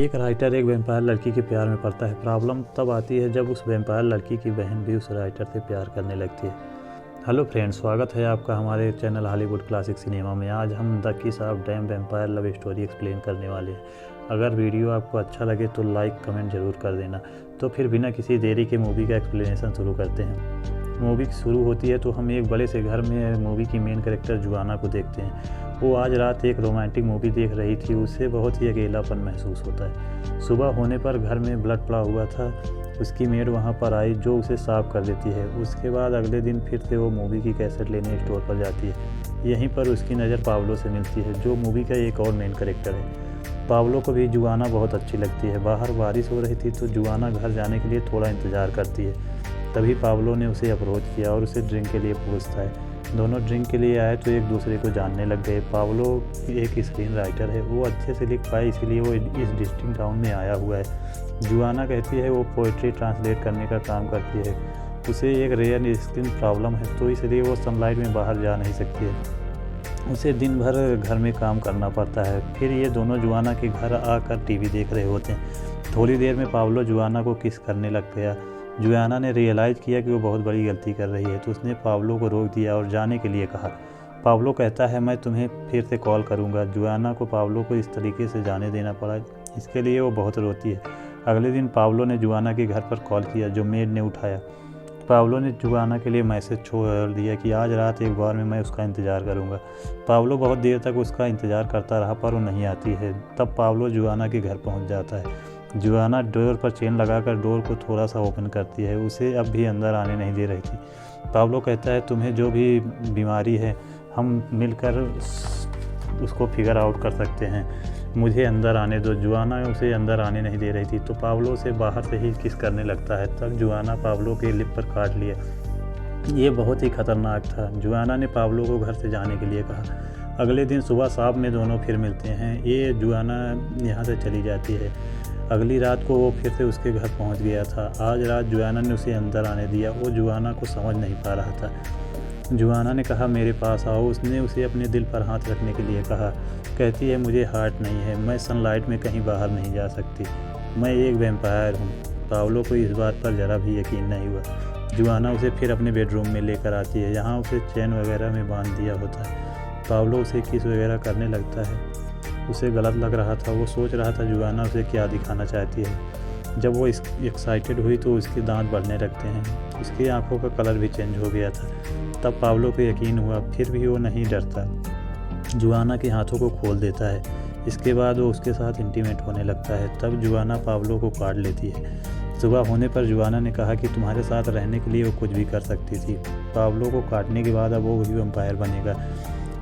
एक राइटर एक वैम्पायर लड़की के प्यार में पड़ता है। प्रॉब्लम तब आती है जब उस वैम्पायर लड़की की बहन भी उस राइटर से प्यार करने लगती है। हेलो फ्रेंड्स, स्वागत है आपका हमारे चैनल हॉलीवुड क्लासिक सिनेमा में। आज हम द किस of dam vampire love story explain करने वाले हैं। अगर वीडियो आपको अच्छा लगे तो लाइक कमेंट ज़रूर कर देना। तो फिर बिना किसी देरी के मूवी का एक्सप्लेनेशन शुरू करते हैं। मूवी शुरू होती है तो हम एक बड़े से घर में मूवी की मेन कैरेक्टर जुआना को देखते हैं। वो आज रात एक रोमांटिक मूवी देख रही थी। उसे बहुत ही अकेलापन महसूस होता है। सुबह होने पर घर में ब्लड पड़ा हुआ था। उसकी मेड वहाँ पर आई जो उसे साफ कर देती है। उसके बाद अगले दिन फिर से वो मूवी की कैसेट लेने स्टोर पर जाती है। यहीं पर उसकी नज़र पाब्लो से मिलती है जो मूवी का एक और मेन कैरेक्टर है। पाब्लो को भी जुआना बहुत अच्छी लगती है। बाहर बारिश हो रही थी तो जुआना घर जाने के लिए थोड़ा इंतज़ार करती है। तभी पाब्लो ने उसे अप्रोच किया और उसे ड्रिंक के लिए पूछता है। दोनों ड्रिंक के लिए आए तो एक दूसरे को जानने लग गए। पाब्लो एक स्क्रीन राइटर है, वो अच्छे से लिख पाए इसीलिए वो इस डिस्ट्रिक्ट टाउन में आया हुआ है। जुआना कहती है वो पोइट्री ट्रांसलेट करने का काम करती है। उसे एक रेयर स्किन प्रॉब्लम है तो इसलिए वो सनलाइट में बाहर जा नहीं सकती है। उसे दिन भर घर में काम करना पड़ता है। फिर ये दोनों जुआना के घर आकर टीवी देख रहे होते हैं। थोड़ी देर में पाब्लो जुआना को किस करने लग गया। जुआना ने रियलाइज़ किया कि वो बहुत बड़ी गलती कर रही है तो उसने पाब्लो को रोक दिया और जाने के लिए कहा। पाब्लो कहता है मैं तुम्हें फिर से कॉल करूँगा। जुआना को पाब्लो को इस तरीके से जाने देना पड़ा, इसके लिए वो बहुत रोती है। अगले दिन पाब्लो ने जुआना के घर पर कॉल किया जो मेड ने उठाया। पाब्लो ने जुआना के लिए मैसेज छोड़ दिया कि आज रात एक बार में मैं उसका इंतज़ार करूँगा। पाब्लो बहुत देर तक उसका इंतज़ार करता रहा पर वो नहीं आती है। तब पाब्लो जुआना के घर पहुँच जाता है। जुआना डोर पर चेन लगाकर डोर को थोड़ा सा ओपन करती है। उसे अब भी अंदर आने नहीं दे रही थी। पाब्लो कहता है तुम्हें जो भी बीमारी है हम मिलकर उसको फिगर आउट कर सकते हैं, मुझे अंदर आने दो। जुआना उसे अंदर आने नहीं दे रही थी तो पाब्लो उसे बाहर से ही किस करने लगता है। तब जुआना पाब्लो के लिप पर काट लिया। ये बहुत ही खतरनाक था। जुआना ने पाब्लो को घर से जाने के लिए कहा। अगले दिन सुबह शाम में दोनों फिर मिलते हैं। ये जुआना यहाँ से चली जाती है। अगली रात को वो फिर से उसके घर पहुंच गया था। आज रात जुआना ने उसे अंदर आने दिया। वो जुआना को समझ नहीं पा रहा था। जुआना ने कहा मेरे पास आओ। उसने उसे अपने दिल पर हाथ रखने के लिए कहा। कहती है मुझे हार्ट नहीं है, मैं सनलाइट में कहीं बाहर नहीं जा सकती, मैं एक वैम्पायर हूँ। पाब्लो को इस बात पर ज़रा भी यकीन नहीं हुआ। जुआना उसे फिर अपने बेडरूम में लेकर आती है। यहाँ उसे चैन वगैरह में बांध दिया होता है। पाब्लो उसे किस वगैरह करने लगता है। उसे गलत लग रहा था। वो सोच रहा था जुआना उसे क्या दिखाना चाहती है। जब वो एक्साइटेड हुई तो उसके दांत बढ़ने लगते हैं। उसकी आंखों का कलर भी चेंज हो गया था। तब पाब्लो को यकीन हुआ, फिर भी वो नहीं डरता। जुआना के हाथों को खोल देता है। इसके बाद वो उसके साथ इंटीमेट होने लगता है। तब जुआना पाब्लो को काट लेती है। सुबह होने पर जुआना ने कहा कि तुम्हारे साथ रहने के लिए वो कुछ भी कर सकती थी। पाब्लो को काटने के बाद अब वो वही वैम्पायर बनेगा,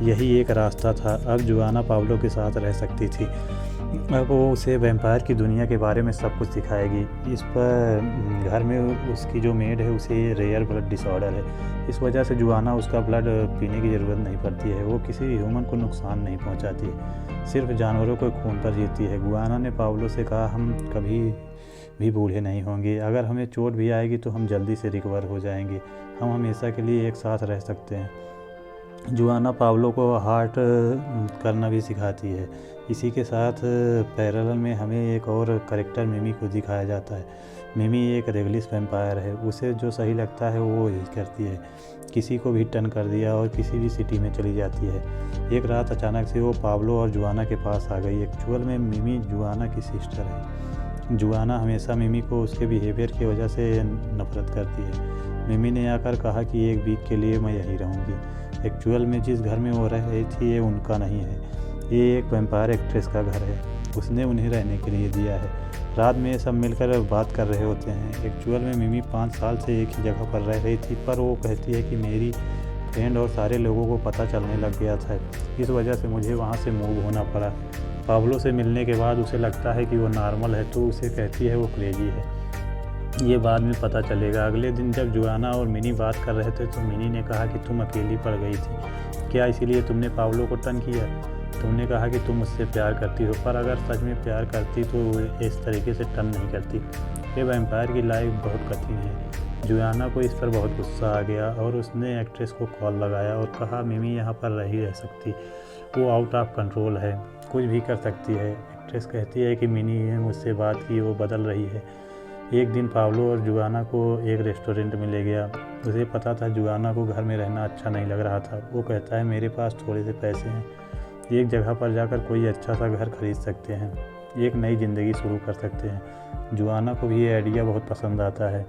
यही एक रास्ता था। अब जुआना पाब्लो के साथ रह सकती थी। अब वो उसे वैम्पायर की दुनिया के बारे में सब कुछ सिखाएगी। इस पर घर में उसकी जो मेड है उसे रेयर ब्लड डिसऑर्डर है। इस वजह से जुआना उसका ब्लड पीने की ज़रूरत नहीं पड़ती है। वो किसी ह्यूमन को नुकसान नहीं पहुंचाती, सिर्फ जानवरों को खून पर जीती है। जुआना ने पाब्लो से कहा हम कभी भी बूढ़े नहीं होंगे, अगर हमें चोट भी आएगी तो हम जल्दी से रिकवर हो जाएंगे, हम हमेशा के लिए एक साथ रह सकते हैं। जुआना पाब्लो को हार्ट करना भी सिखाती है। इसी के साथ पैरेलल में हमें एक और कैरेक्टर मिमी को दिखाया जाता है। मिमी एक रेगलिस वैम्पायर है। उसे जो सही लगता है वो ही करती है। किसी को भी टर्न कर दिया और किसी भी सिटी में चली जाती है। एक रात अचानक से वो पाब्लो और जुआना के पास आ गई। एक्चुअल में मिमी जुआना की सिस्टर है। जुआना हमेशा मिमी को उसके बिहेवियर की वजह से नफरत करती है। मिमी ने आकर कहा कि एक वीक के लिए मैं यहीं रहूँगी। एक्चुअल में जिस घर में वो रह रही थी ये उनका नहीं है, ये एक वैम्पायर एक्ट्रेस का घर है। उसने उन्हें रहने के लिए दिया है। रात में सब मिलकर बात कर रहे होते हैं। एक्चुअल में मिमी 5 साल से एक ही जगह पर रह रही थी पर वो कहती है कि मेरी फ्रेंड और सारे लोगों को पता चलने लग गया था, इस वजह से मुझे वहाँ से मूव होना पड़ा। पाब्लो से मिलने के बाद उसे लगता है कि वो नॉर्मल है तो उसे कहती है वो क्रेजी है, ये बाद में पता चलेगा। अगले दिन जब जुआना और मिनी बात कर रहे थे तो मिनी ने कहा कि तुम अकेली पड़ गई थी क्या, इसीलिए तुमने पाब्लो को टर्न किया। तुमने कहा कि तुम मुझसे प्यार करती हो, पर अगर सच में प्यार करती तो इस तरीके से टर्न नहीं करती। ये वैम्पायर की लाइफ बहुत कठिन है। जुआना को इस पर बहुत गुस्सा आ गया और उसने एक्ट्रेस को कॉल लगाया और कहा मिमी यहाँ पर नहीं रह सकती, वो आउट ऑफ कंट्रोल है, कुछ भी कर सकती है। एक्ट्रेस कहती है कि मिनी ने मुझसे बात की, वो बदल रही है। एक दिन पाब्लो और जुआना को एक रेस्टोरेंट में ले गया। उसे पता था जुआना को घर में रहना अच्छा नहीं लग रहा था। वो कहता है मेरे पास थोड़े से पैसे हैं, एक जगह पर जाकर कोई अच्छा सा घर खरीद सकते हैं, एक नई ज़िंदगी शुरू कर सकते हैं। जुआना को भी ये आइडिया बहुत पसंद आता है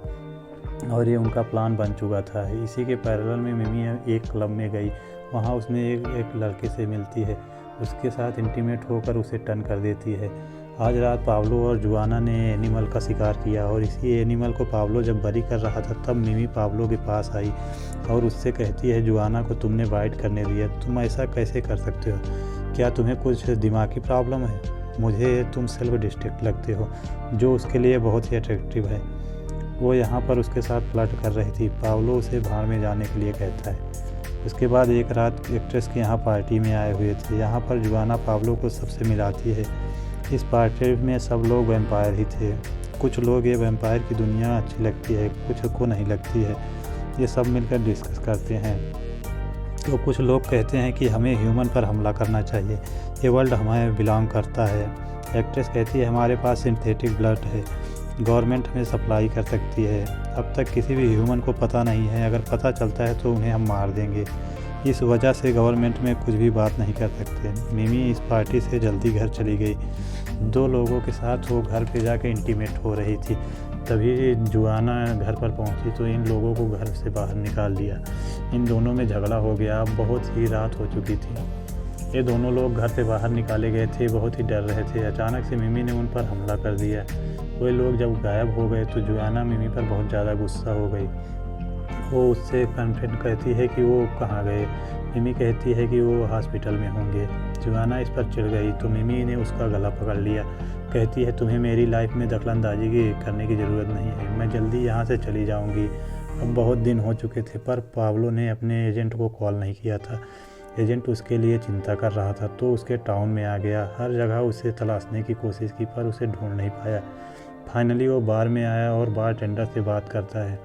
और ये उनका प्लान बन चुका था। इसी के पैरेलल में मिमी एक क्लब में गई। वहाँ उसने एक लड़के से मिलती है, उसके साथ इंटीमेट होकर उसे टर्न कर देती है। आज रात पाब्लो और जुआना ने एनिमल का शिकार किया और इसी एनिमल को पाब्लो जब बरी कर रहा था तब मिमी पाब्लो के पास आई और उससे कहती है जुआना को तुमने बाइट करने दिया, तुम ऐसा कैसे कर सकते हो? क्या तुम्हें कुछ दिमागी प्रॉब्लम है? मुझे तुम सेल्फ डिस्ट्रैक्ट लगते हो, जो उसके लिए बहुत ही अट्रैक्टिव है। वो यहाँ पर उसके साथ फ्लर्ट कर रही थी। पाब्लो उसे भाड़ में जाने के लिए कहता है। उसके बाद एक रात एक्ट्रेस के यहाँ पार्टी में आए हुए थे। यहाँ पर जुआना पाब्लो को सबसे मिलाती है। इस पार्टी में सब लोग वैम्पायर ही थे। कुछ लोग ये वैम्पायर की दुनिया अच्छी लगती है, कुछ को नहीं लगती है। ये सब मिलकर डिस्कस करते हैं। तो कुछ लोग कहते हैं कि हमें ह्यूमन पर हमला करना चाहिए, ये वर्ल्ड हमें बिलोंग करता है। एक्ट्रेस कहती है हमारे पास सिंथेटिक ब्लड है, गवर्नमेंट हमें सप्लाई कर सकती है। अब तक किसी भी ह्यूमन को पता नहीं है, अगर पता चलता है तो उन्हें हम मार देंगे। इस वजह से गवर्नमेंट में कुछ भी बात नहीं कर सकते। मिमी इस पार्टी से जल्दी घर चली गई। दो लोगों के साथ वो घर पे जाके इंटीमेट हो रही थी। तभी जुआना घर पर पहुंची तो इन लोगों को घर से बाहर निकाल दिया। इन दोनों में झगड़ा हो गया। अब बहुत ही रात हो चुकी थी। ये दोनों लोग घर से बाहर निकाले गए थे, बहुत ही डर रहे थे। अचानक से मिमी ने उन पर हमला कर दिया। वो लोग जब गायब हो गए तो जुआना मिमी पर बहुत ज़्यादा गुस्सा हो गई। वो उससे कन्फेड कहती है कि वो कहाँ गए। मिमी कहती है कि वो हॉस्पिटल में होंगे। जुआना इस पर चिढ़ गई तो मिमी ने उसका गला पकड़ लिया। कहती है तुम्हें मेरी लाइफ में दखलंदाजी करने की ज़रूरत नहीं है, मैं जल्दी यहाँ से चली जाऊँगी। अब बहुत दिन हो चुके थे पर पाब्लो ने अपने एजेंट को कॉल नहीं किया था। एजेंट उसके लिए चिंता कर रहा था तो उसके टाउन में आ गया। हर जगह उसे तलाशने की कोशिश की पर उसे ढूंढ नहीं पाया। फाइनली वो बार में आया और बार टेंडर से बात करता है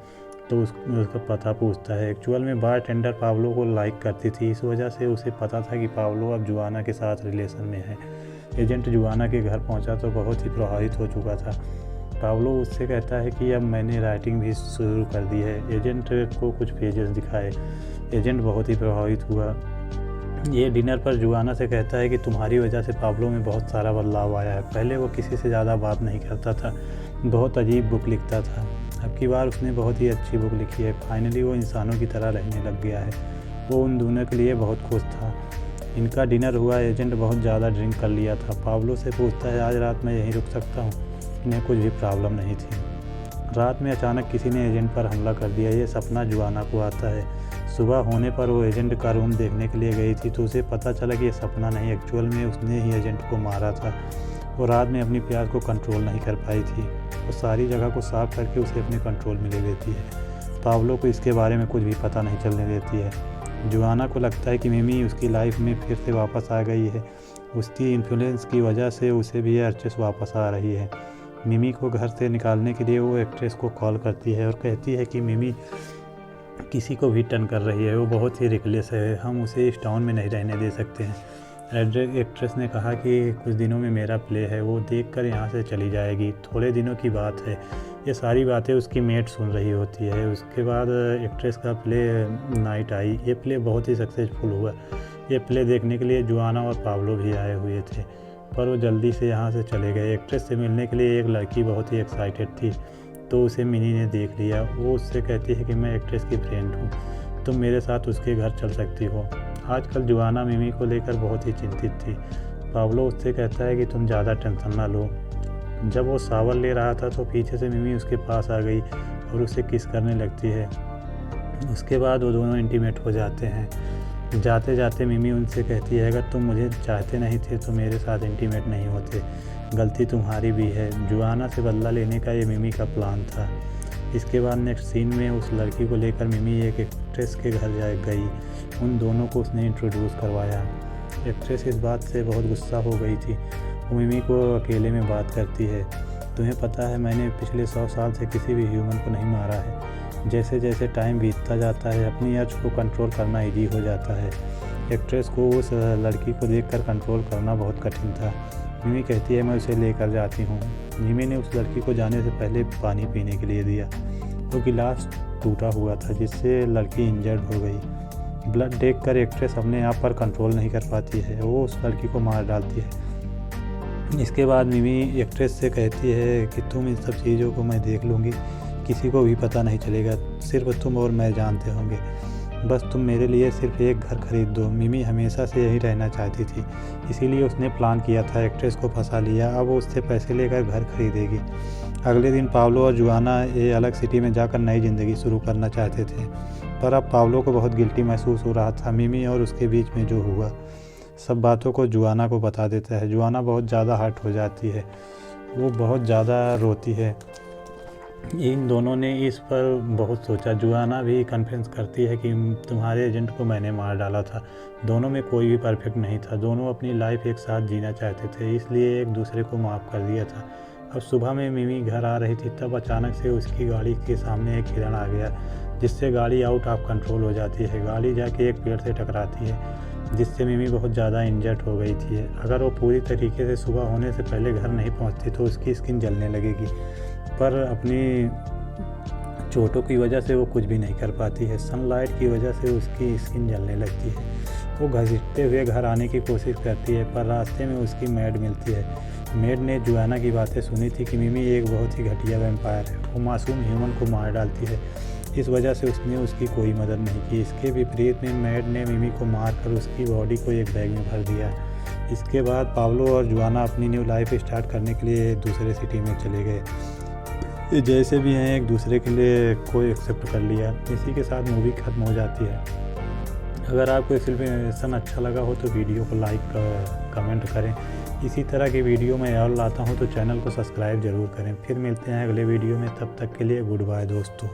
तो उसका पता पूछता है। एक्चुअल में बार टेंडर पाब्लो को लाइक करती थी, इस वजह से उसे पता था कि पाब्लो अब जुआना के साथ रिलेशन में है। एजेंट जुआना के घर पहुंचा तो बहुत ही प्रभावित हो चुका था। पाब्लो उससे कहता है कि अब मैंने राइटिंग भी शुरू कर दी है। एजेंट को कुछ पेजेस दिखाए। एजेंट बहुत ही प्रभावित हुआ। ये डिनर पर जुआना से कहता है कि तुम्हारी वजह से पाब्लो में बहुत सारा बदलाव आया है। पहले वो किसी से ज़्यादा बात नहीं करता था, बहुत अजीब बुक लिखता था। अब की बार उसने बहुत ही अच्छी बुक लिखी है। फाइनली वो इंसानों की तरह रहने लग गया है। वो उन दोनों के लिए बहुत खुश था। इनका डिनर हुआ। एजेंट बहुत ज़्यादा ड्रिंक कर लिया था। पाब्लो से पूछता है आज रात मैं यहीं रुक सकता हूँ? इन्हें कुछ भी प्रॉब्लम नहीं थी। रात में अचानक किसी ने एजेंट पर हमला कर दिया। ये सपना जुआना को आता है। सुबह होने पर वो एजेंट का रूम देखने के लिए गई थी तो उसे पता चला कि ये सपना नहीं, एक्चुअल में उसने ही एजेंट को मारा था। वो रात में अपनी प्यार को कंट्रोल नहीं कर पाई थी। वो सारी जगह को साफ करके उसे अपने कंट्रोल में ले लेती है। पाब्लो को इसके बारे में कुछ भी पता नहीं चलने देती है। जुआना को लगता है कि मिमी उसकी लाइफ में फिर से वापस आ गई है। उसकी इन्फ्लुएंस की वजह से उसे भी एक्ट्रेस वापस आ रही है। मिमी को घर से निकालने के लिए वो एक्ट्रेस को कॉल करती है और कहती है कि मिमी किसी को भी टर्न कर रही है, वो बहुत ही रिकलेस है, हम उसे इस टाउन में नहीं रहने दे सकते हैं। एक्ट्रेस ने कहा कि कुछ दिनों में मेरा प्ले है, वो देखकर यहाँ से चली जाएगी, थोड़े दिनों की बात है। ये सारी बातें उसकी मेट सुन रही होती है। उसके बाद एक्ट्रेस का प्ले नाइट आई। ये प्ले बहुत ही सक्सेसफुल हुआ। ये प्ले देखने के लिए जुआना और पाब्लो भी आए हुए थे पर वो जल्दी से यहाँ से चले गए। एक्ट्रेस से मिलने के लिए एक लड़की बहुत ही एक्साइटेड थी तो उसे मिनी ने देख लिया। वो उससे कहती है कि मैं एक्ट्रेस की फ्रेंड हूँ, तुम मेरे साथ उसके घर चल सकती हो। आजकल जुआना मिमी को लेकर बहुत ही चिंतित थी। पाब्लो उससे कहता है कि तुम ज़्यादा टेंशन ना लो। जब वो शावर ले रहा था तो पीछे से मिमी उसके पास आ गई और उसे किस करने लगती है। उसके बाद वो दोनों इंटीमेट हो जाते हैं। जाते जाते मिमी उनसे कहती है अगर तुम मुझे चाहते नहीं थे तो मेरे साथ इंटीमेट नहीं होते, गलती तुम्हारी भी है। जुआना से बदला लेने का ये मिमी का प्लान था। इसके बाद नेक्स्ट सीन में उस लड़की को लेकर मिमी एक एक्ट्रेस के घर जा गई। उन दोनों को उसने इंट्रोड्यूस करवाया। एक्ट्रेस इस बात से बहुत गुस्सा हो गई थी। वो मिमी को अकेले में बात करती है, तुम्हें पता है मैंने पिछले 100 साल से किसी भी ह्यूमन को नहीं मारा है। जैसे जैसे टाइम बीतता जाता है अपनी अर्ज को कंट्रोल करना ईजी हो जाता है। एक्ट्रेस को उस लड़की को देखकर कंट्रोल करना बहुत कठिन था। मिमी कहती है मैं उसे लेकर जाती हूँ। मिमी ने उस लड़की को जाने से पहले पानी पीने के लिए दिया। वो गिलास टूटा हुआ था जिससे लड़की इंजर्ड हो गई। ब्लड देखकर एक्ट्रेस अपने आप पर कंट्रोल नहीं कर पाती है, वो उस लड़की को मार डालती है। इसके बाद मिमी एक्ट्रेस से कहती है कि तुम इन सब चीज़ों को मैं देख लूँगी, किसी को भी पता नहीं चलेगा, सिर्फ तुम और मैं जानते होंगे। बस तुम मेरे लिए सिर्फ एक घर खरीद दो। मिमी हमेशा से यही रहना चाहती थी, इसीलिए उसने प्लान किया था, एक्ट्रेस को फंसा लिया। अब वो उससे पैसे लेकर घर खरीदेगी। अगले दिन पाब्लो और जुआना ये अलग सिटी में जाकर नई ज़िंदगी शुरू करना चाहते थे, पर अब पाब्लो को बहुत गिल्टी महसूस हो रहा था। मिमी और उसके बीच में जो हुआ सब बातों को जुआना को बता देता है। जुआना बहुत ज़्यादा हर्ट हो जाती है, वो बहुत ज़्यादा रोती है। इन दोनों ने इस पर बहुत सोचा। जुआना भी कन्फेस करती है कि तुम्हारे एजेंट को मैंने मार डाला था। दोनों में कोई भी परफेक्ट नहीं था, दोनों अपनी लाइफ एक साथ जीना चाहते थे, इसलिए एक दूसरे को माफ़ कर दिया था। अब सुबह में मिमी घर आ रही थी, तब अचानक से उसकी गाड़ी के सामने एक हिरण आ गया, जिससे गाड़ी आउट ऑफ कंट्रोल हो जाती है। गाड़ी जाके एक पेड़ से टकराती है, जिससे मिमी बहुत ज़्यादा इंजर्ड हो गई थी। अगर वो पूरी तरीके से सुबह होने से पहले घर नहीं पहुंचती तो उसकी स्किन जलने लगेगी, पर अपनी चोटों की वजह से वो कुछ भी नहीं कर पाती है। सनलाइट की वजह से उसकी स्किन जलने लगती है। वो घसीटते हुए घर आने की कोशिश करती है, पर रास्ते में उसकी मेड मिलती है। मेड ने जुआना की बातें सुनी थी कि मिमी एक बहुत ही घटिया वैम्पायर है, वो मासूम ह्यूमन को मार डालती है, इस वजह से उसने उसकी कोई मदद नहीं की। इसके विपरीत में मेड ने मिमी को मारकर उसकी बॉडी को एक बैग में भर दिया। इसके बाद पाब्लो और जुआना अपनी न्यू लाइफ स्टार्ट करने के लिए दूसरे सिटी में चले गए। ये जैसे भी हैं एक दूसरे के लिए कोई एक्सेप्ट कर लिया। इसी के साथ मूवी ख़त्म हो जाती है। अगर आपको फिल्म अच्छा लगा हो तो वीडियो को लाइक कमेंट करें। इसी तरह की वीडियो मैं और लाता हूँ तो चैनल को सब्सक्राइब ज़रूर करें। फिर मिलते हैं अगले वीडियो में, तब तक के लिए गुड बाय दोस्तों।